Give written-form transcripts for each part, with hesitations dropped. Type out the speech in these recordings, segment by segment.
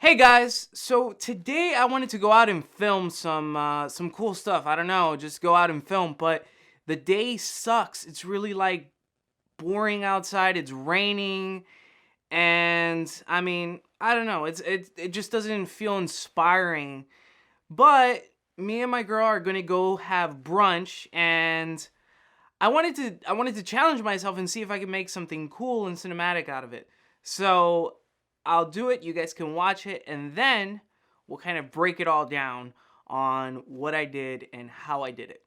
Hey guys, so today I wanted to go out and film some cool stuff. I don't know, just go out and film, but the day sucks. It's really like boring outside. It's raining, and I mean, I don't know. It just doesn't feel inspiring. But me and my girl are gonna go have brunch, and I wanted to challenge myself and see if I could make something cool and cinematic out of it. So I'll do it. You guys can watch it, and then we'll kind of break it all down on what I did and how I did it.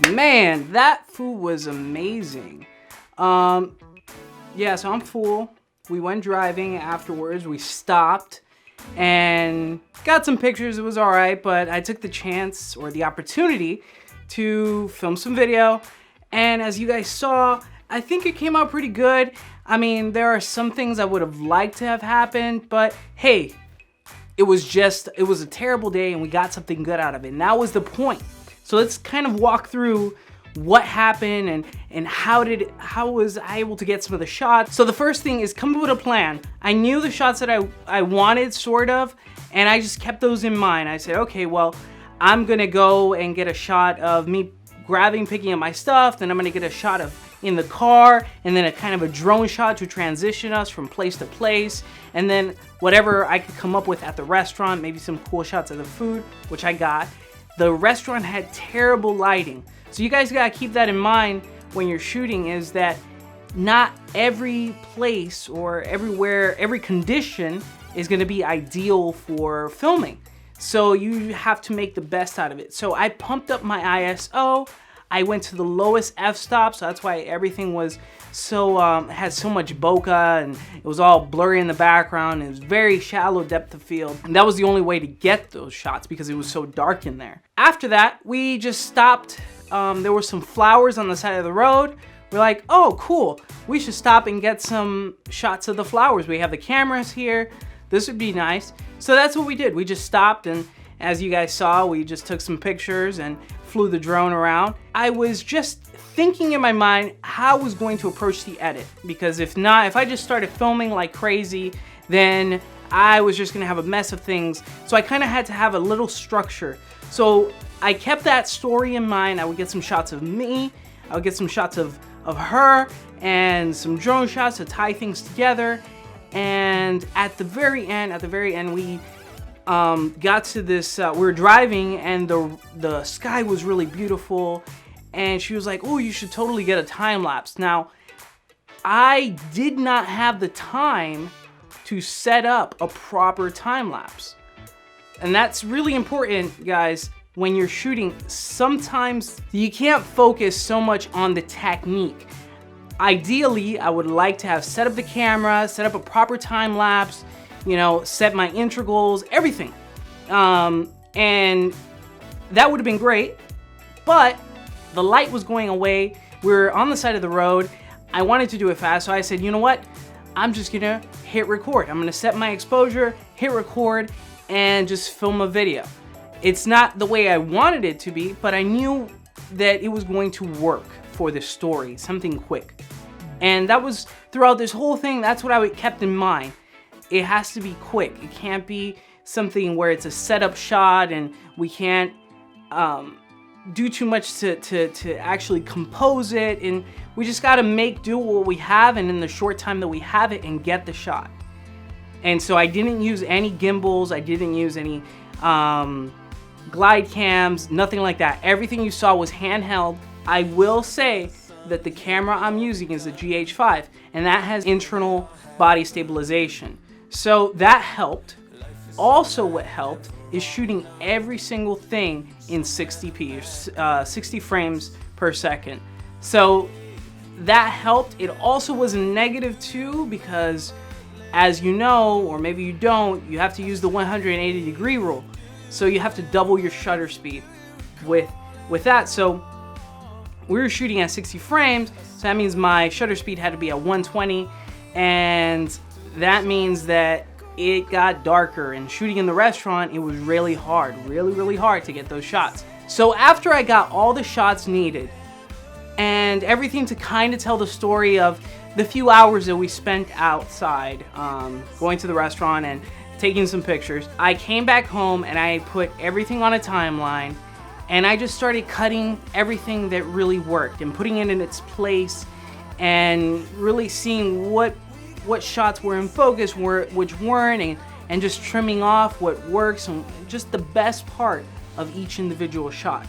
Man, that food was amazing. Yeah, so I'm full. We went driving afterwards. We stopped and got some pictures. It was all right, but I took the chance or the opportunity to film some video. And as you guys saw, I think it came out pretty good. I mean, there are some things I would have liked to have happened, but hey, it was a terrible day and we got something good out of it. And that was the point. So let's kind of walk through what happened and how was I able to get some of the shots. So the first thing is come up with a plan. I knew the shots that I wanted, sort of, and I just kept those in mind. I said, okay, well, I'm gonna go and get a shot of me picking up my stuff, then I'm gonna get a shot of in the car, and then a kind of a drone shot to transition us from place to place, and then whatever I could come up with at the restaurant, maybe some cool shots of the food, which I got. The restaurant had terrible lighting. So you guys gotta keep that in mind when you're shooting, is that not every place or every condition is gonna be ideal for filming. So you have to make the best out of it. So I pumped up my ISO. I went to the lowest f-stop, so that's why everything was so, had so much bokeh and it was all blurry in the background. It was very shallow depth of field. And that was the only way to get those shots because it was so dark in there. After that, we just stopped. There were some flowers on the side of the road. We're like, oh, cool. We should stop and get some shots of the flowers. We have the cameras here. This would be nice. So that's what we did. We just stopped and As you guys saw, we just took some pictures and flew the drone around. I was just thinking in my mind how I was going to approach the edit, because if I just started filming like crazy, then I was just gonna have a mess of things. So I kind of had to have a little structure. So I kept that story in mind. I would get some shots of me, I would get some shots of her, and some drone shots to tie things together. And at the very end, we got to this, we were driving, and the sky was really beautiful, and she was like, oh, you should totally get a time lapse. Now, I did not have the time to set up a proper time lapse. And that's really important, guys, when you're shooting. Sometimes you can't focus so much on the technique. Ideally, I would like to have set up the camera, set up a proper time lapse, set my integrals, everything. And that would have been great, but the light was going away. We were on the side of the road. I wanted to do it fast, so I said, you know what? I'm just gonna hit record. I'm gonna set my exposure, hit record, and just film a video. It's not the way I wanted it to be, but I knew that it was going to work for this story, something quick. And that was throughout this whole thing. That's what I kept in mind. It has to be quick. It can't be something where it's a setup shot and we can't do too much to actually compose it. And we just got to make do what we have, and in the short time that we have it, and get the shot. And so I didn't use any gimbals. I didn't use any glide cams, nothing like that. Everything you saw was handheld. I will say that the camera I'm using is a GH5, and that has internal body stabilization. So that helped. Also, what helped is shooting every single thing in 60p, 60 frames per second. So that helped. It also was a negative too, because as you know, or maybe you don't, you have to use the 180-degree rule. So you have to double your shutter speed with that. So we were shooting at 60 frames, so that means my shutter speed had to be at 120, and that means that it got darker. And shooting in the restaurant, it was really hard to get those shots. So after I got all the shots needed and everything to kind of tell the story of the few hours that we spent outside, going to the restaurant and taking some pictures, I came back home and I put everything on a timeline, and I just started cutting everything that really worked and putting it in its place, and really seeing what shots were in focus, which weren't, and just trimming off what works and just the best part of each individual shot.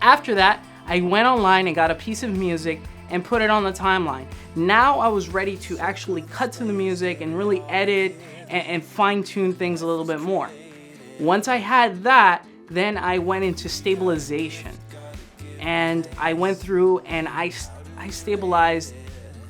After that, I went online and got a piece of music and put it on the timeline. Now I was ready to actually cut to the music and really edit and fine-tune things a little bit more. Once I had that, then I went into stabilization, and I went through and I stabilized,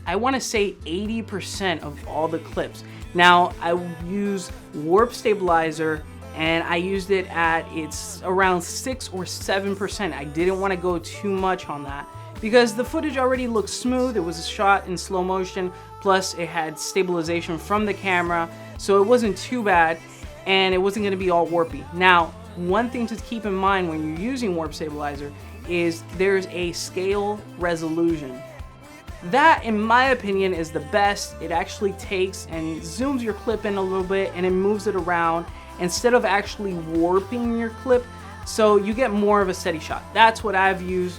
I want to say 80% of all the clips. Now I use warp stabilizer, and I used it at it's around 6 or 7%. I didn't want to go too much on that because the footage already looked smooth. It was shot in slow motion, plus it had stabilization from the camera, so it wasn't too bad, and it wasn't going to be all warpy. Now, one thing to keep in mind when you're using warp stabilizer is there's a scale resolution. That, in my opinion, is the best. It actually takes and zooms your clip in a little bit, and it moves it around instead of actually warping your clip, so you get more of a steady shot. That's what I've used,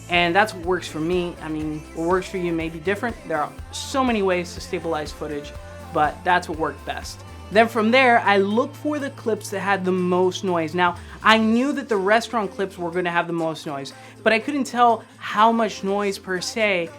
and that's what works for me. I mean, what works for you may be different. There are so many ways to stabilize footage, but that's what worked best. Then from there, I looked for the clips that had the most noise. Now, I knew that the restaurant clips were going to have the most noise, but I couldn't tell how much noise per se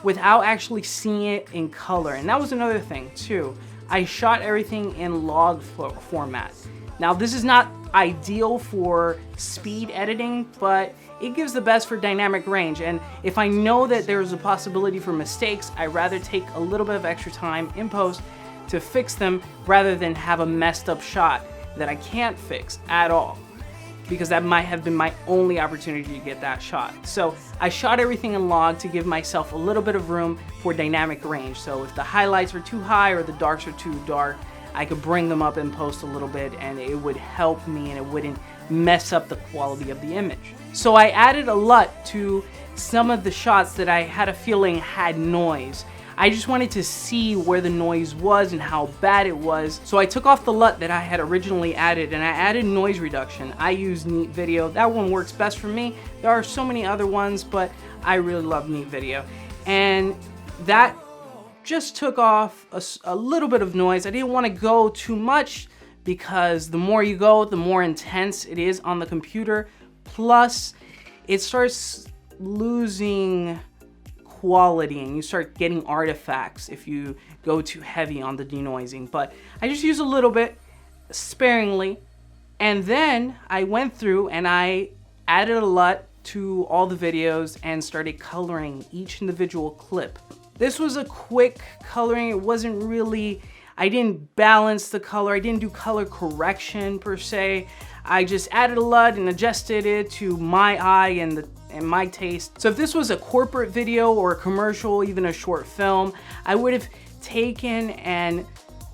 without actually seeing it in color. And that was another thing too. I shot everything in log format. Now, this is not ideal for speed editing, but it gives the best for dynamic range. And if I know that there's a possibility for mistakes, I'd rather take a little bit of extra time in post to fix them rather than have a messed up shot that I can't fix at all, because that might have been my only opportunity to get that shot. So I shot everything in log to give myself a little bit of room for dynamic range. So if the highlights are too high or the darks are too dark, I could bring them up in post a little bit, and it would help me, and it wouldn't mess up the quality of the image. So I added a LUT to some of the shots that I had a feeling had noise. I just wanted to see where the noise was and how bad it was. So I took off the LUT that I had originally added and I added noise reduction. I use Neat Video. That one works best for me. There are so many other ones, but I really love Neat Video. And that just took off a little bit of noise. I didn't want to go too much because the more you go, the more intense it is on the computer. Plus, it starts losing quality and you start getting artifacts if you go too heavy on the denoising. But I just use a little bit sparingly, and then I went through and I added a LUT to all the videos and started coloring each individual clip. This was a quick coloring. It wasn't really, I didn't balance the color. I didn't do color correction per se. I just added a LUT and adjusted it to my eye and my taste. So if this was a corporate video or a commercial, even a short film, I would have taken and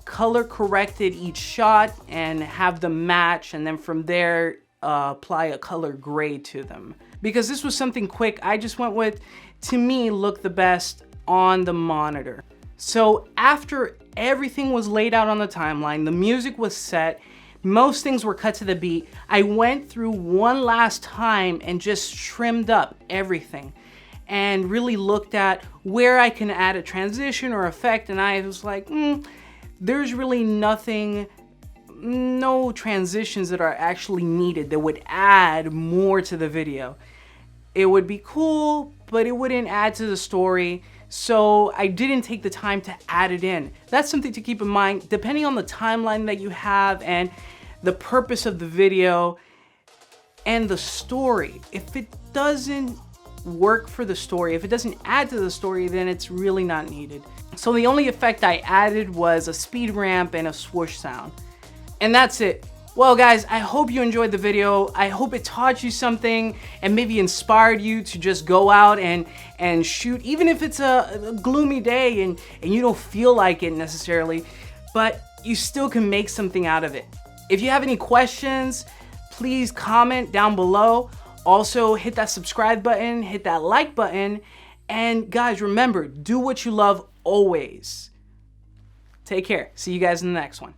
color corrected each shot and have them match, and then from there apply a color grade to them. Because this was something quick, I just went with, to me, look the best on the monitor. So after everything was laid out on the timeline, the music was set, most things were cut to the beat, I went through one last time and just trimmed up everything and really looked at where I can add a transition or effect, and I was like, there's really nothing, no transitions that are actually needed that would add more to the video. It would be cool, but it wouldn't add to the story. So I didn't take the time to add it in. That's something to keep in mind, depending on the timeline that you have and the purpose of the video and the story. If it doesn't work for the story, if it doesn't add to the story, then it's really not needed. So the only effect I added was a speed ramp and a swoosh sound. And that's it. Well guys, I hope you enjoyed the video. I hope it taught you something and maybe inspired you to just go out and shoot, even if it's a gloomy day and you don't feel like it necessarily, but you still can make something out of it. If you have any questions, please comment down below. Also, hit that subscribe button, hit that like button, and guys, remember, do what you love always. Take care. See you guys in the next one.